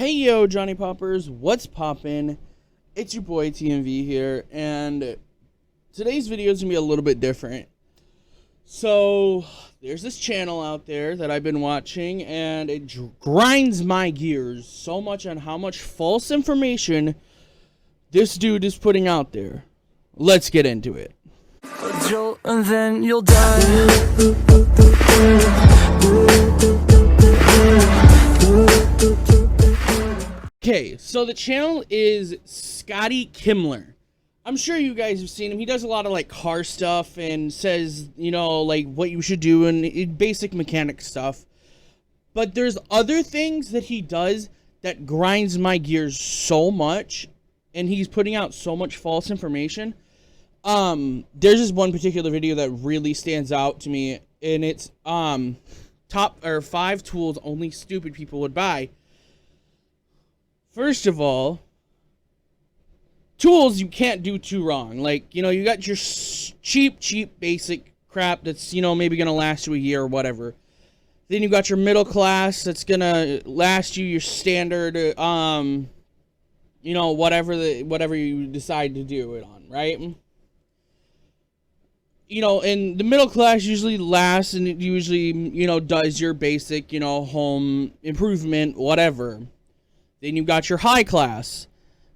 Hey yo, Johnny Poppers, what's poppin'? It's your boy TMV here, and today's video is gonna be a little bit different. So, there's this channel out there that I've been watching, and it grinds my gears so much on how much false information this dude is putting out there. Let's get into it. A jolt and then you'll die. Okay, so the channel is Scotty Kilmer. I'm sure you guys have seen him. He does a lot of like car stuff and says, you know, like what you should do and basic mechanic stuff. But there's other things that he does that grinds my gears so much, and he's putting out so much false information. There's this one particular video that really stands out to me, and it's top or 5 tools only stupid people would buy. First of all, tools you can't do too wrong. Like, you know, you got your cheap basic crap that's, you know, maybe gonna last you a year or whatever. Then you got your middle class that's gonna last you your standard, you know, whatever you decide to do it on, right? You know, and the middle class usually lasts, and it usually, you know, does your basic, you know, home improvement, whatever. Then you got your high class,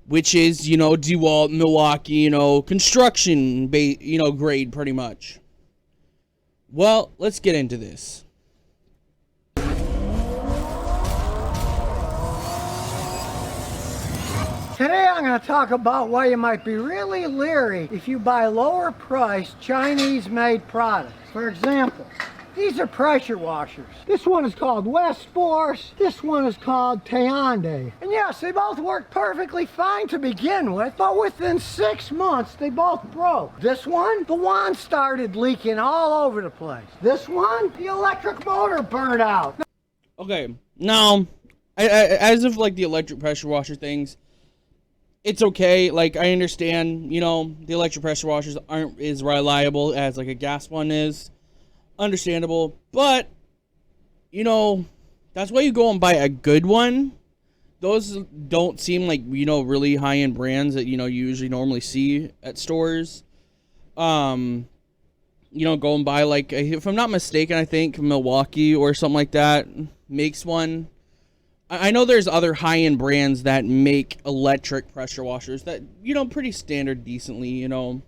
which is, you know, DeWalt, Milwaukee, you know, construction, you know, grade pretty much. Well, let's get into this. Today I'm going to talk about why you might be really leery if you buy lower priced Chinese-made products. For example, these are pressure washers. This one is called West Force. This one is called Tiande. And yes, they both work perfectly fine to begin with, but within 6 months, they both broke. This one, the wand started leaking all over the place. This one, the electric motor burned out. Okay, now, as of like the electric pressure washer things, it's okay. Like, I understand, you know, the electric pressure washers aren't as reliable as like a gas one is. Understandable, but you know, that's why you go and buy a good one. Those don't seem like, you know, really high-end brands that, you know, you usually normally see at stores. You know, go and buy like, if I'm not mistaken, I think Milwaukee or something like that makes one. I know there's other high-end brands that make electric pressure washers that, you know, pretty standard decently, you know.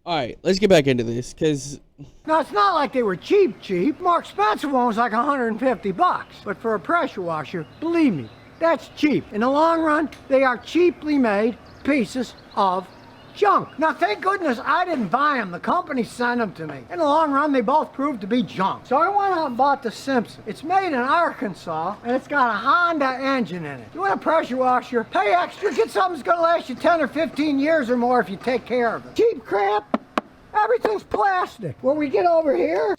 Alright, let's get back into this, because now, it's not like they were cheap. More expensive one was like 150 bucks. But for a pressure washer, believe me, that's cheap. In the long run, they are cheaply made pieces of junk. Now, thank goodness I didn't buy them. The company sent them to me. In the long run, they both proved to be junk. So I went out and bought the Simpson. It's made in Arkansas, and it's got a Honda engine in it. You want a pressure washer? Pay extra. Get something that's going to last you 10 or 15 years or more if you take care of it. Cheap crap. Everything's plastic. When we get over here...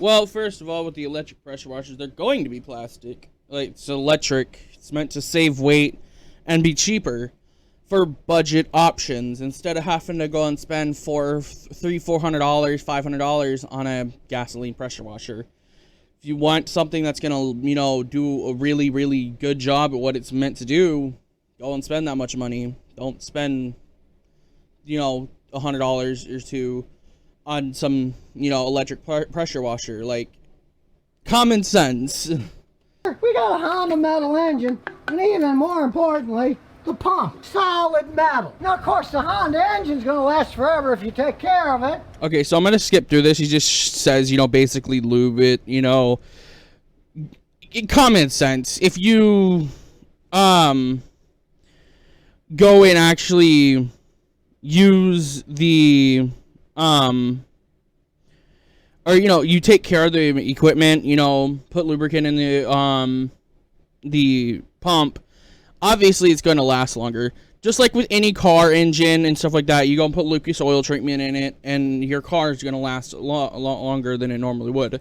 Well, first of all, with the electric pressure washers, they're going to be plastic. Like, it's electric. It's meant to save weight and be cheaper for budget options instead of having to go and spend $400, $500 on a gasoline pressure washer. If you want something that's going to, you know, do a really good job at what it's meant to do, go and spend that much money. Don't spend, you know, $100 or $200 on some, you know, electric pressure washer. Like, common sense. We got a Honda metal engine, and even more importantly, the pump, solid metal. Now, of course, the Honda engine's gonna last forever if you take care of it. Okay, so I'm gonna skip through this. He just says, you know, basically lube it, you know, common sense. If you go and actually use the or, you know, you take care of the equipment, you know, put lubricant in the pump, obviously it's going to last longer. Just like with any car engine and stuff like that, you go and put Lucas oil treatment in it, and your car is going to last a lot longer than it normally would.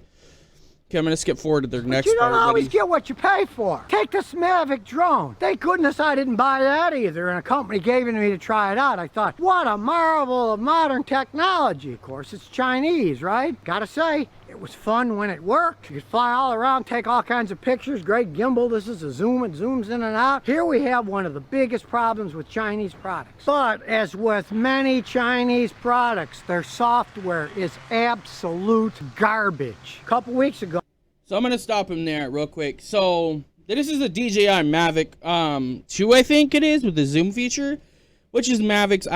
Okay, I'm going to skip forward to the next part. You don't always get what you pay for. Take this Mavic Drone. Thank goodness I didn't buy that either, and a company gave it to me to try it out. I thought, what a marvel of modern technology. Of course, it's Chinese, right? Gotta say, It was fun when it worked. You could fly all around, take all kinds of pictures. Great gimbal. This is a zoom. It zooms in and out. Here we have one of the biggest problems with Chinese products. But as with many Chinese products, their software is absolute garbage. A couple weeks ago. So I'm going to stop him there real quick. So this is a DJI Mavic 2, I think it is, with the zoom feature, which is Mavic's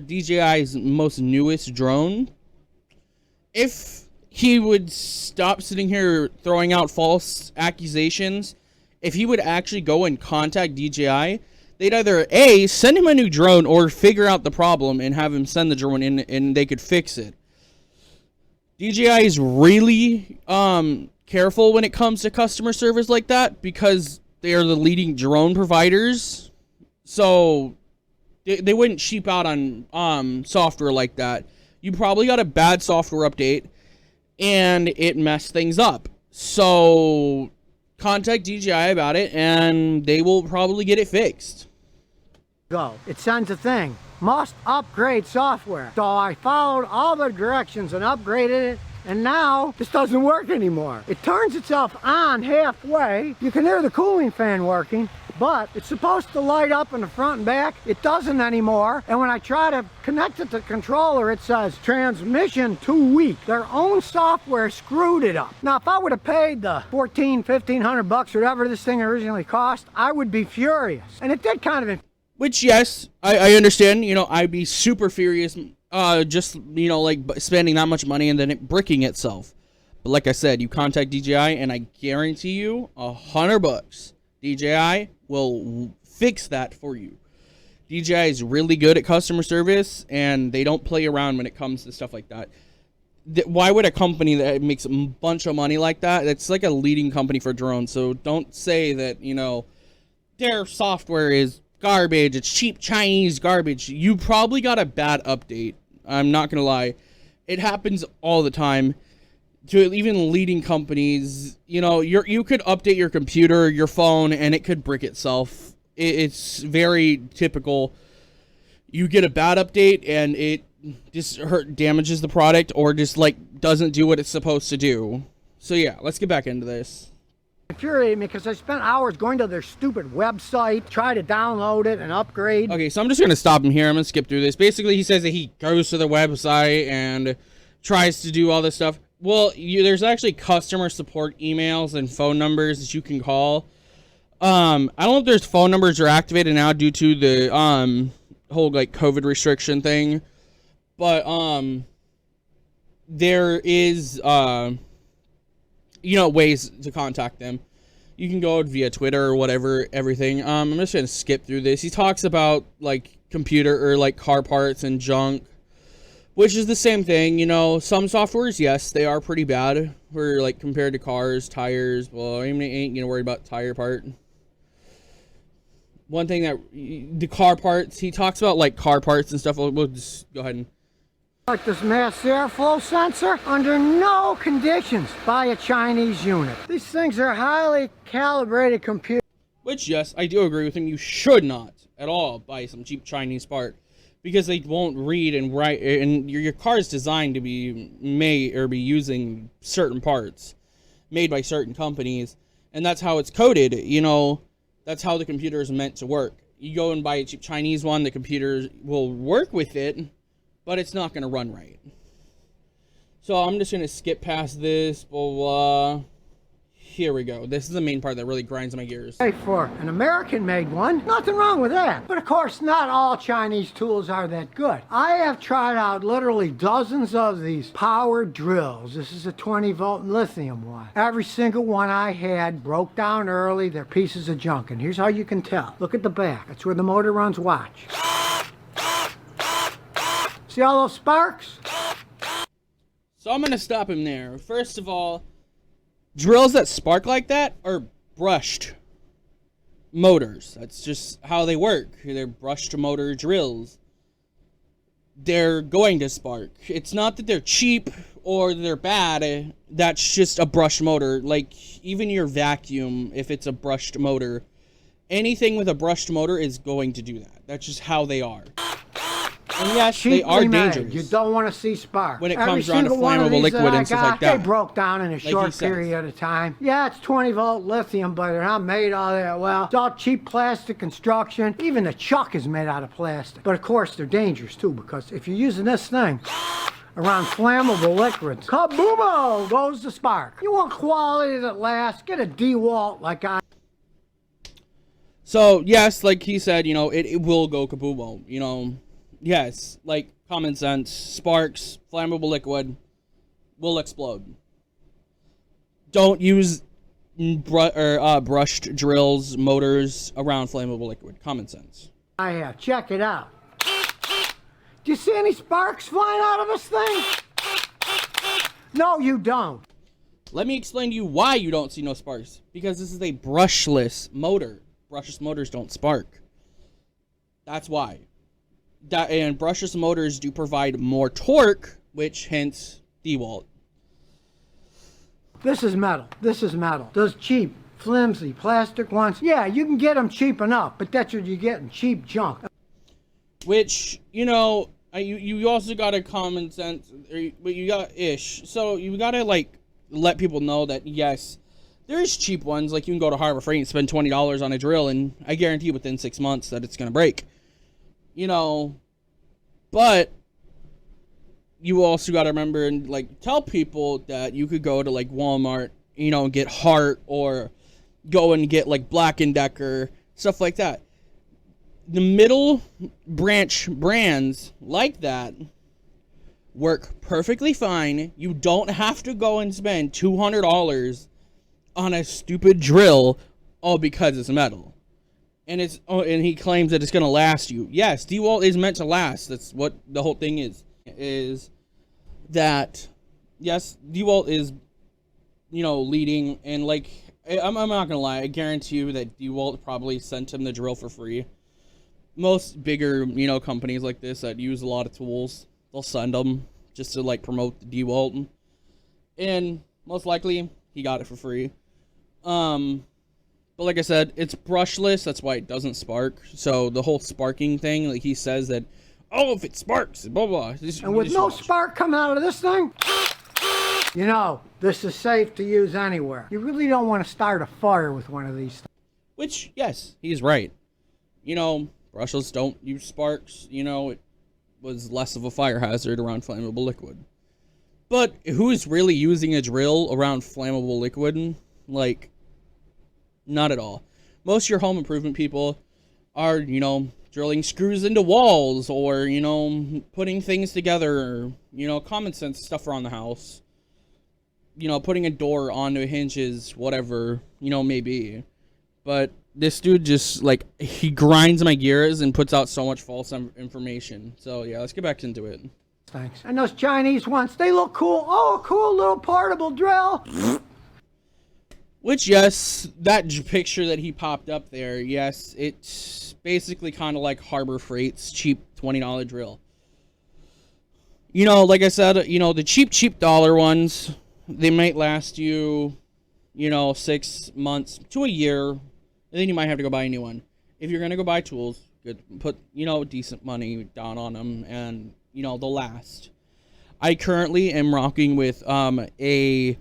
DJI's most newest drone. If he would stop sitting here throwing out false accusations, if he would actually go and contact DJI, they'd either A, send him a new drone, or figure out the problem and have him send the drone in and they could fix it. DJI is really careful when it comes to customer service like that because they are the leading drone providers. So they wouldn't cheap out on software like that. You probably got a bad software update and it messed things up. So contact DJI about it and they will probably get it fixed. It sends a thing. Must upgrade software. So I followed all the directions and upgraded it, and now this doesn't work anymore. It turns itself on halfway. You can hear the cooling fan working, but it's supposed to light up in the front and back. It doesn't anymore. And when I try to connect it to the controller, it says transmission too weak. Their own software screwed it up. Now, if I would have paid the $1,500 bucks, whatever this thing originally cost, I would be furious. And it did kind of. Which, yes, I understand. You know, I'd be super furious, just, you know, like spending that much money and then it bricking itself. But like I said, you contact DJI and I guarantee you $100. DJI will fix that for you. DJI is really good at customer service and they don't play around when it comes to stuff like that. Why would a company that makes a bunch of money like that, it's like a leading company for drones, so don't say that, you know, their software is garbage, it's cheap Chinese garbage. You probably got a bad update. I'm not gonna lie. It happens all the time to even leading companies. You know, you could update your computer, your phone, and it could brick itself. It's very typical. You get a bad update and it just damages the product or just like doesn't do what it's supposed to do. So yeah, let's get back into this. Infuriated me because I spent hours going to their stupid website, try to download it and upgrade. Okay, so I'm just going to stop him here. I'm going to skip through this. Basically, he says that he goes to the website and tries to do all this stuff. Well, there's actually customer support emails and phone numbers that you can call. I don't know if there's phone numbers are activated now due to the whole like COVID restriction thing, but there is you know, ways to contact them. You can go via Twitter or whatever, everything. I'm just going to skip through this. He talks about, like, computer or, like, car parts and junk, which is the same thing. You know, some softwares, yes, they are pretty bad. Where, like, compared to cars, tires, well, I ain't going to worry about tire part. One thing that, the car parts, he talks about, like, car parts and stuff. We'll just go ahead and like this mass airflow sensor, under no conditions buy a Chinese unit. These things are highly calibrated computers. Which, yes, I do agree with him. You should not at all buy some cheap Chinese part because they won't read and write. And your car is designed to be made or be using certain parts made by certain companies, and that's how it's coded. You know, that's how the computer is meant to work. You go and buy a cheap Chinese one, the computer will work with it, but it's not going to run right. So I'm just going to skip past this. Blah, blah. Here we go. This is the main part that really grinds my gears. Hey, for an American-made one, nothing wrong with that. But of course, not all Chinese tools are that good. I have tried out literally dozens of these power drills. This is a 20-volt lithium one. Every single one I had broke down early. They're pieces of junk. And here's how you can tell. Look at the back. That's where the motor runs. Watch. See all those sparks? So I'm going to stop him there. First of all, drills that spark like that are brushed motors. That's just how they work. They're brushed motor drills. They're going to spark. It's not that they're cheap or they're bad. That's just a brushed motor. Like, even your vacuum, if it's a brushed motor, anything with a brushed motor is going to do that. That's just how they are. And yes, they are Cheaply made. dangerous. You don't want to see sparks. When it Every comes around to single one of flammable these liquid and stuff like that. They broke down in a he short says. period of time. Yeah, it's 20-volt lithium, but they're not made all that well. It's all cheap plastic construction. Even the chuck is made out of plastic. But of course, they're dangerous too, because if you're using this thing around flammable liquids, kaboomo goes the spark. You want quality that lasts, get a DeWalt like I. So, yes, like he said, you know, it will go kaboomo, you know. Yes, like, common sense, sparks, flammable liquid, will explode. Don't use brushed drills, motors around flammable liquid. Common sense. I have. Check it out. Do you see any sparks flying out of this thing? No, you don't. Let me explain to you why you don't see no sparks. Because this is a brushless motor. Brushless motors don't spark. That's why. And brushless motors do provide more torque, which hence DeWalt. This is metal. This is metal. Those cheap, flimsy plastic ones, yeah, you can get them cheap enough, but that's what you're getting, cheap junk. Which, you know, you also got a common sense, but you got ish. So you got to, like, let people know that, yes, there's cheap ones. Like, you can go to Harbor Freight and spend $20 on a drill, and I guarantee you within 6 months that it's going to break. You know, but you also got to remember and, like, tell people that you could go to, like, Walmart, you know, and get Hart, or go and get, like, Black & Decker, stuff like that. The middle branch brands like that work perfectly fine. You don't have to go and spend $200 on a stupid drill all because it's metal. And and he claims that it's going to last you. Yes, DeWalt is meant to last. That's what the whole thing is that, yes, DeWalt is, you know, leading, and, like, I'm not going to lie, I guarantee you that DeWalt probably sent him the drill for free. Most bigger, you know, companies like this that use a lot of tools, they'll send them just to, like, promote the DeWalt. And most likely, he got it for free. But like I said, it's brushless, that's why it doesn't spark. So the whole sparking thing, like he says that, oh, if it sparks, blah, blah. And with no spark coming out of this thing, you know, this is safe to use anywhere. You really don't want to start a fire with one of these things. Which, yes, he's right. You know, brushless don't use sparks. You know, it was less of a fire hazard around flammable liquid. But who's really using a drill around flammable liquid? Like, not at all. Most of your home improvement people are, you know, drilling screws into walls, or, you know, putting things together, or, you know, common sense stuff around the house. You know, putting a door onto hinges, whatever, you know, maybe. But this dude just, like, he grinds my gears and puts out so much false information. So, yeah, let's get back into it. Thanks. And those Chinese ones, they look cool. Oh, a cool little portable drill. Which, yes, that picture that he popped up there, yes, it's basically kind of like Harbor Freight's cheap $20 drill. You know, like I said, you know, the cheap dollar ones, they might last you, you know, 6 months to a year, and then you might have to go buy a new one. If you're going to go buy tools, good, put, you know, decent money down on them, and, you know, they'll last. I currently am rocking with a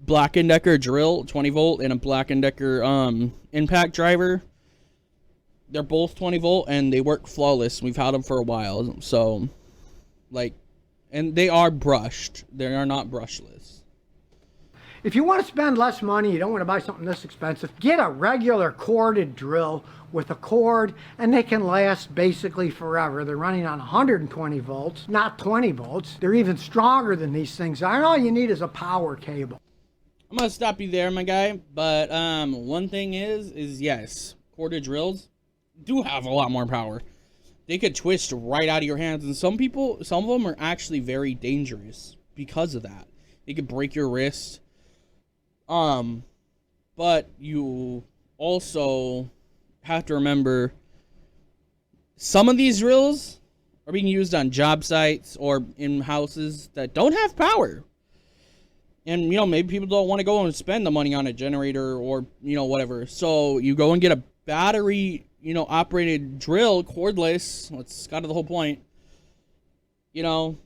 Black & Decker drill, 20 volt, and a Black & Decker impact driver. They're both 20 volt, and they work flawless. We've had them for a while, so, like, and they are brushed. They are not brushless. If you want to spend less money, you don't want to buy something this expensive, get a regular corded drill with a cord, and they can last basically forever. They're running on 120 volts, not 20 volts. They're even stronger than these things are, and all you need is a power cable. I'm going to stop you there, my guy, but one thing is yes, corded drills do have a lot more power. They could twist right out of your hands, and some of them are actually very dangerous because of that. They could break your wrist. But you also have to remember, some of these drills are being used on job sites or in houses that don't have power. And, you know, maybe people don't want to go and spend the money on a generator or, you know, whatever. So you go and get a battery, you know, operated drill, cordless. That's kind of the whole point. You know,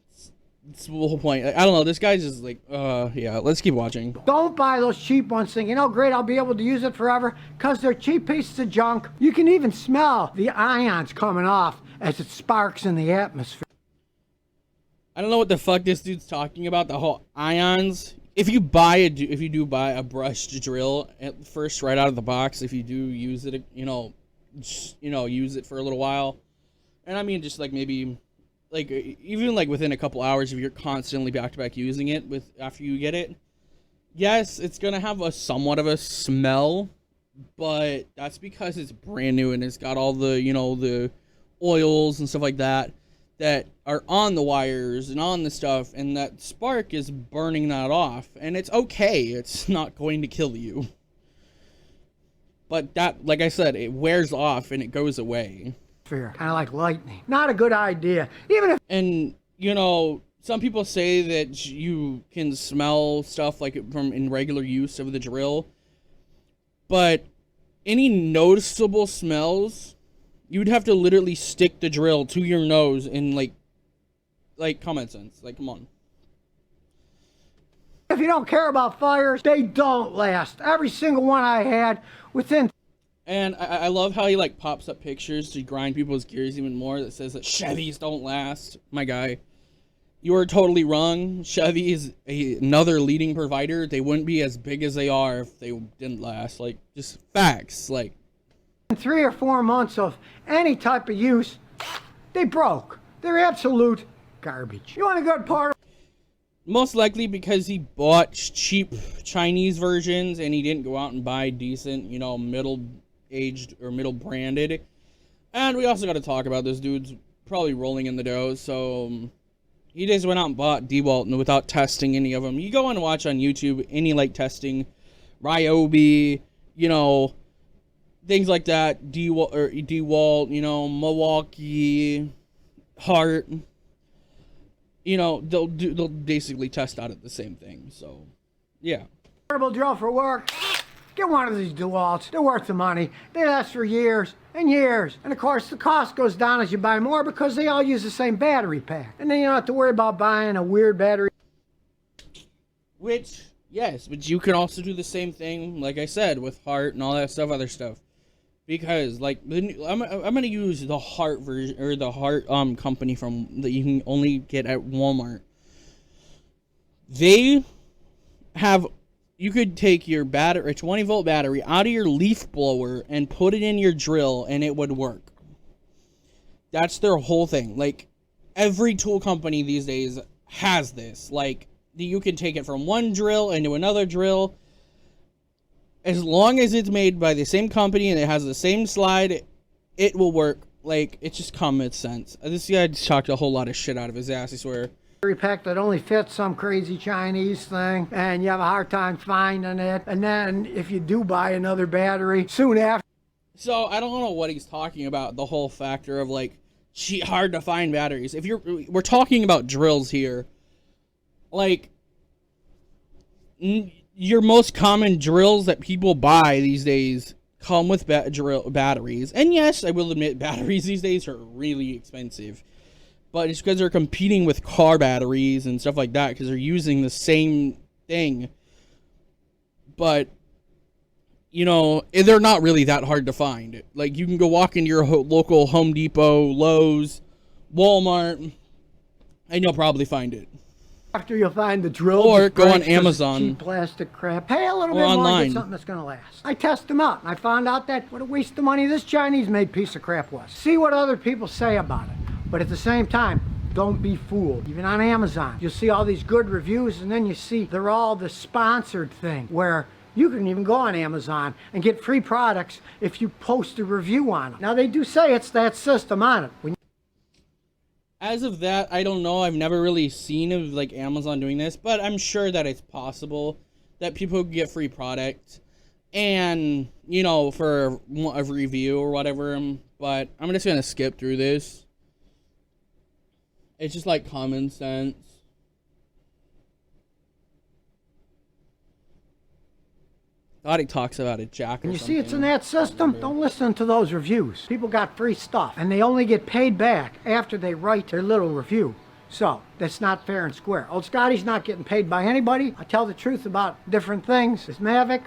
it's the whole point. I don't know. This guy's just like, yeah. Let's keep watching. Don't buy those cheap ones thinking, oh great, I'll be able to use it forever, because they're cheap pieces of junk. You can even smell the ions coming off as it sparks in the atmosphere. I don't know what the fuck this dude's talking about. The whole ions. If you do buy a brushed drill at first, right out of the box, if you do use it, use it for a little while, and I mean just like maybe, like even like within a couple hours, if you're constantly back to back using it after you get it, yes, it's gonna have a somewhat of a smell, but that's because it's brand new and it's got all the the oils and stuff like that are on the wires and on the stuff, and that spark is burning that off, and it's okay. It's not going to kill you. But that, like I said, it wears off and it goes away. Kind of like lightning. Not a good idea. Even if... And, some people say that you can smell stuff like from in regular use of the drill, but any noticeable smells, you would have to literally stick the drill to your nose and like common sense. Like, come on. If you don't care about fires, they don't last. Every single one I had within... And I love how he like pops up pictures to grind people's gears even more that says that Chevys don't last. My guy, you are totally wrong. Chevy is another leading provider. They wouldn't be as big as they are if they didn't last. Like, just facts. Like, in 3 or 4 months of any type of use, they broke. They're absolute garbage. You want a good part? Most likely because he bought cheap Chinese versions and he didn't go out and buy decent, middle-aged or middle-branded. And we also got to talk about this dude's probably rolling in the dough, so he just went out and bought DeWalt without testing any of them. You go and watch on YouTube any testing, Ryobi, things like that, DeWalt, Milwaukee, Hart. They'll basically test out at the same thing. So, yeah. Portable drill for work. Get one of these DeWalts. They're worth the money. They last for years and years. And of course, the cost goes down as you buy more because they all use the same battery pack. And then you don't have to worry about buying a weird battery. Which, yes, but you can also do the same thing, like I said, with Hart and all that stuff, other stuff. Because, I'm going to use the Hart version, or the Hart company that you can only get at Walmart. They have, you could take your battery, a 20-volt battery, out of your leaf blower and put it in your drill, and it would work. That's their whole thing. Like, every tool company these days has this. Like, you can take it from one drill into another drill. As long as it's made by the same company and it has the same slide, it will work. Like, it's just common sense. This guy just talked a whole lot of shit out of his ass, I swear. Battery pack that only fits some crazy Chinese thing, and you have a hard time finding it. And then, if you do buy another battery, soon after... So, I don't know what he's talking about, the whole factor of, hard to find batteries. We're talking about drills here. Your most common drills that people buy these days come with batteries. And yes, I will admit, batteries these days are really expensive. But it's because they're competing with car batteries and stuff like that, because they're using the same thing. But, they're not really that hard to find. Like, you can go walk into your local Home Depot, Lowe's, Walmart, and you'll probably find it. After you'll find the drill, or go on Amazon, cheap plastic crap. Pay a little bit more to get something that's gonna last. I test them out, and I found out that what a waste of money this Chinese-made piece of crap was. See what other people say about it, but at the same time, don't be fooled. Even on Amazon, you'll see all these good reviews, and then you see they're all the sponsored thing, where you can even go on Amazon and get free products if you post a review on them. Now they do say it's that system on it. As of that, I don't know. I've never really seen of Amazon doing this, but I'm sure that it's possible that people get free product and, for a review or whatever. But I'm just going to skip through this. It's just common sense. thought he talks about a jack or And you something. see it's in that system? Don't listen to those reviews. People got free stuff, and they only get paid back after they write their little review. So, that's not fair and square. Old Scotty's not getting paid by anybody. I tell the truth about different things. This Mavic,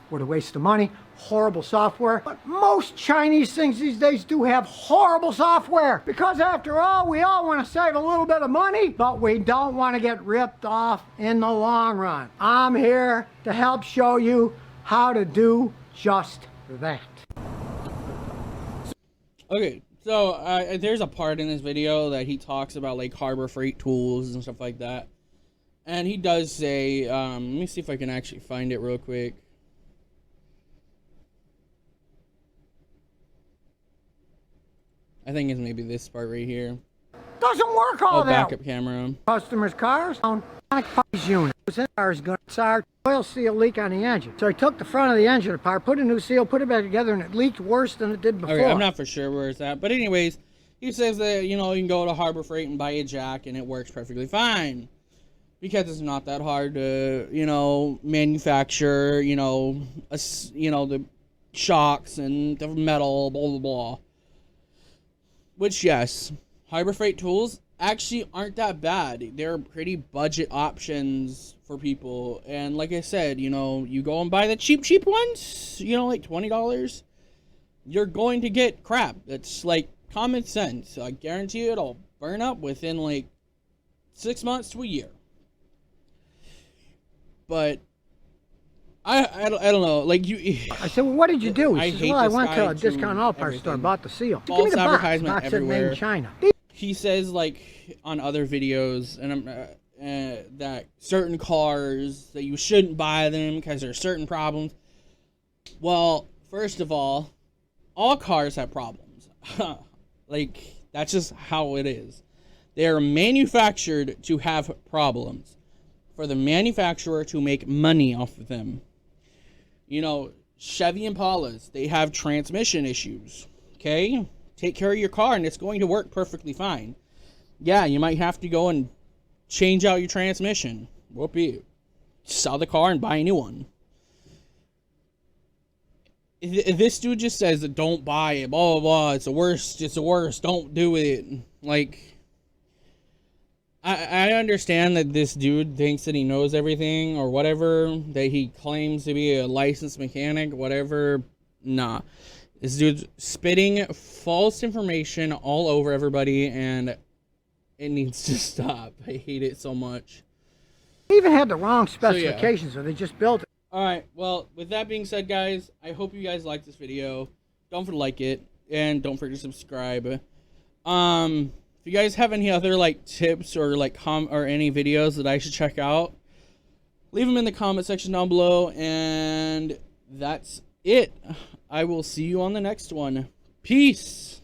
what a waste of money. Horrible software. But most Chinese things these days do have horrible software. Because after all, we all want to save a little bit of money, but we don't want to get ripped off in the long run. I'm here to help show you how to do just that. Okay, so there's a part in this video that he talks about like Harbor Freight tools and stuff like that. And he does say, let me see if I can actually find it real quick. I think it's maybe this part right here. Doesn't work all that. Backup camera. Customers' cars on parts unit. The car's going to start oil seal leak on the engine. So he took the front of the engine apart, put a new seal, put it back together, and it leaked worse than it did before. Okay, I'm not for sure where it's at, but anyways, he says that, you know, you can go to Harbor Freight and buy a jack and it works perfectly fine. Because it's not that hard to, you know, manufacture, you know, the shocks and the metal, blah, blah, blah. Which, yes, Harbor Freight tools actually aren't that bad. They're pretty budget options for people. And like I said, you know, you go and buy the cheap ones, you know, like $20. You're going to get crap. That's like common sense. I guarantee you it'll burn up within like 6 months to a year. But I don't know. Like you. I said, well, what did you do? I He says, hate well, I this went guy to a to discount all parts everything. store, bought the seal. Give me False the box. advertisement Box said made everywhere. in China. He says, like, on other videos, and that certain cars, that you shouldn't buy them because there's certain problems. Well, first of all cars have problems. Like, that's just how it is. They are manufactured to have problems, for the manufacturer to make money off of them. You know, Chevy Impalas, they have transmission issues. Okay? Take care of your car and it's going to work perfectly fine. Yeah, you might have to go and change out your transmission. Whoopee. Sell the car and buy a new one. This dude just says that don't buy it, blah, blah, blah. It's the worst. Don't do it. Like, I understand that this dude thinks that he knows everything or whatever, that he claims to be a licensed mechanic, whatever. Nah. This dude's spitting false information all over everybody, and it needs to stop. I hate it so much. They even had the wrong specifications, so they just built it. Alright, well, with that being said, guys, I hope you guys liked this video. Don't forget to like it, and don't forget to subscribe. If you guys have any other, like, tips or, like, or any videos that I should check out, leave them in the comment section down below, and that's it. I will see you on the next one. Peace!